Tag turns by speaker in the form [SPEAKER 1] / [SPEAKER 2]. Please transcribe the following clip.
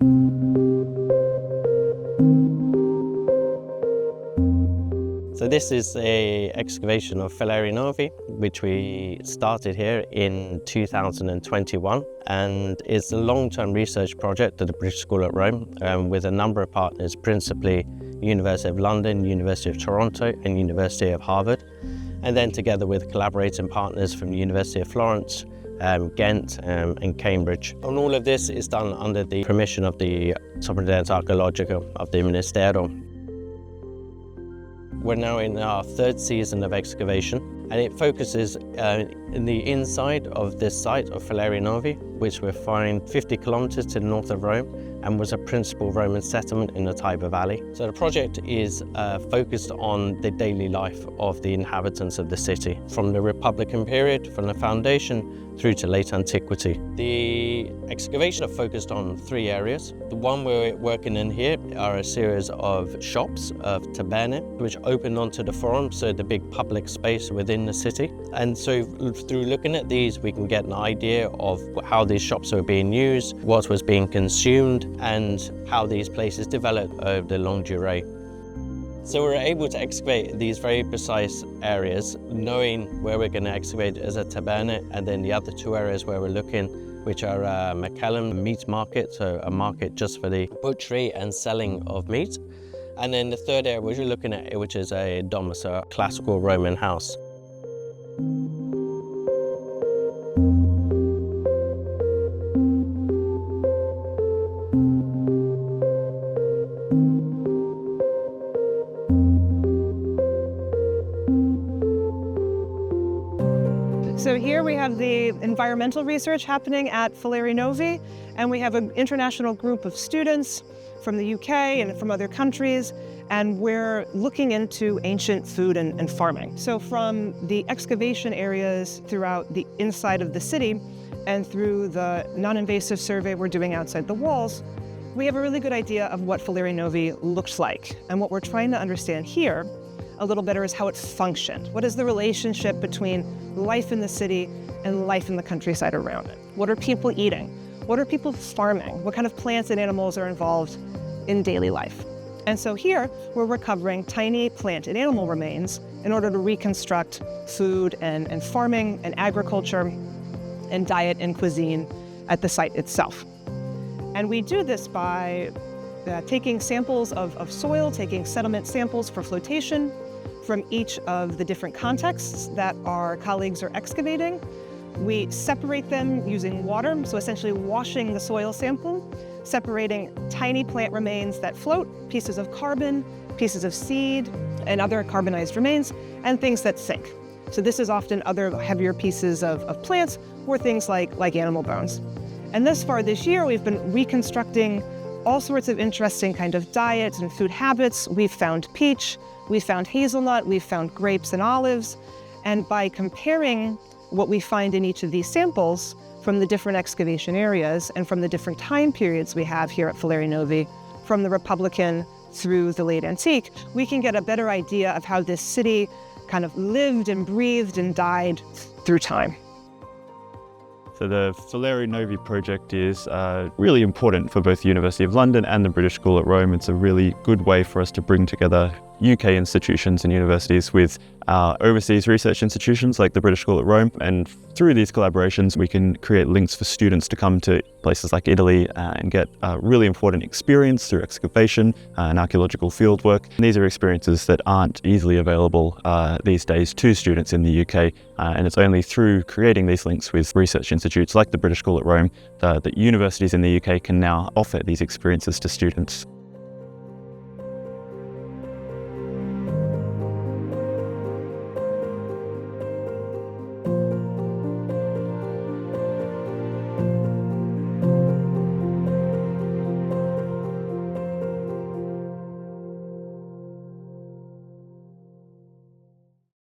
[SPEAKER 1] So this is an excavation of Falerii Novi, which we started here in 2021, and it's a long-term research project at the British School at Rome with a number of partners, principally University of London, University of Toronto and University of Harvard, and then together with collaborating partners from the University of Florence, Ghent and Cambridge. And all of this is done under the permission of the Soprintendenza Archeologica of the Ministero. We're now in our third season of excavation, and it focuses in the inside of this site of Falerii Novi, which we find 50 kilometers to the north of Rome and was a principal Roman settlement in the Tiber Valley. So the project is focused on the daily life of the inhabitants of the city, from the Republican period, from the foundation through to late antiquity. The excavation are focused on three areas. The one we're working in here are a series of shops of tabernae, which open onto the forum, so the big public space within the city. And so through looking at these, we can get an idea of how these shops were being used, what was being consumed, and how these places developed over the longue durée. So we're able to excavate these very precise areas, knowing where we're going to excavate as a tabernae, and then the other two areas where we're looking, which are macellum, a meat market, so a market just for the butchery and selling of meat. And then the third area which we're looking at, which is a domus, a classical Roman house.
[SPEAKER 2] So here we have the environmental research happening at Falerii Novi, and we have an international group of students from the UK and from other countries, and we're looking into ancient food and farming. So from the excavation areas throughout the inside of the city and through the non-invasive survey we're doing outside the walls, we have a really good idea of what Falerii Novi looks like. And what we're trying to understand here a little better is how it functioned. What is the relationship between life in the city and life in the countryside around it? What are people eating? What are people farming? What kind of plants and animals are involved in daily life? And so here we're recovering tiny plant and animal remains in order to reconstruct food and farming and agriculture and diet and cuisine at the site itself. And we do this by taking samples of soil, taking sediment samples for flotation from each of the different contexts that our colleagues are excavating. We separate them using water, so essentially washing the soil sample, separating tiny plant remains that float, pieces of carbon, pieces of seed, and other carbonized remains, and things that sink. So this is often other heavier pieces of plants or things like animal bones. And thus far this year, we've been reconstructing all sorts of interesting kind of diets and food habits. We've found peach, we've found hazelnut, we've found grapes and olives. And by comparing what we find in each of these samples from the different excavation areas and from the different time periods we have here at Falerii Novi, from the Republican through the late antique, we can get a better idea of how this city kind of lived and breathed and died through time.
[SPEAKER 3] So the Falerii Novi project is really important for both the University of London and the British School at Rome. It's a really good way for us to bring together UK institutions and universities with overseas research institutions like the British School at Rome. And through these collaborations, we can create links for students to come to places like Italy and get really important experience through excavation and archaeological fieldwork. And these are experiences that aren't easily available these days to students in the UK. And it's only through creating these links with research institutes like the British School at Rome that universities in the UK can now offer these experiences to students.